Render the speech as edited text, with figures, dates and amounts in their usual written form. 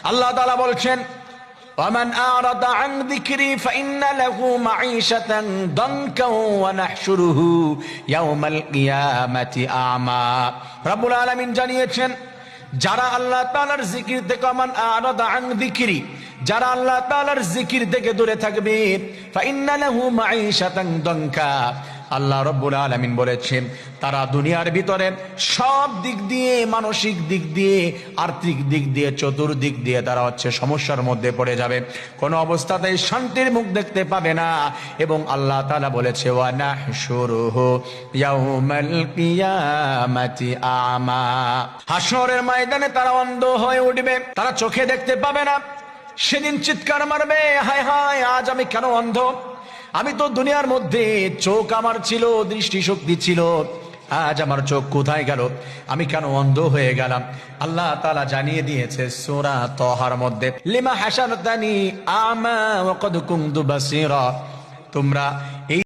আল্লাহ তাআলা বলছেন, ومن أعرض عن ذكري فإن له معيشة ضنكا ونحشره يوم القيامة أعمى। রব্বুল আলামিন জানিয়েছেন, যারা আল্লাহ তাআলার জিকির থেকে মান আরাদা আন যিকরি, যারা আল্লাহ তাআলার জিকির থেকে দূরে থাকবে, ফাইন্না লাহু মাঈশাতান দানকা, আল্লাহ রাব্বুল আলামিন বলেছেন তারা দুনিয়ার ভিতরে সব দিক দিয়ে, মানসিক দিক দিয়ে, আর্থিক দিক দিয়ে, চতুর্দিক দিয়ে তারা সমস্যার মধ্যে পড়ে যাবে, কোনো অবস্থাতেই শান্তির মুখ দেখতে পাবে না। এবং আল্লাহ তাআলা বলেছে, ওয়া নাহশুরুহু ইয়াউমাল কিয়ামাতি আমা, হাসরের ময়দানে তারা অন্ধ হয়ে উঠবে, তারা চোখে দেখতে পাবে না। সেদিন চিৎকার মারবে, হায় হায়, আজ আমি কেন অন্ধ? আমি তো দুনিয়ার মধ্যে চোখ আমার ছিল, দৃষ্টিশক্তি ছিল, আজ আমার চোখ কোথায় গেল? আমি কেন অন্ধ হয়ে গেলাম? আল্লাহ তাআলা জানিয়ে দিয়েছে সূরা তাহার মধ্যে, লিমা হাশারতানি আমা ওয়া ক্বাদ কুনতু বাসীরা, তোমরা এই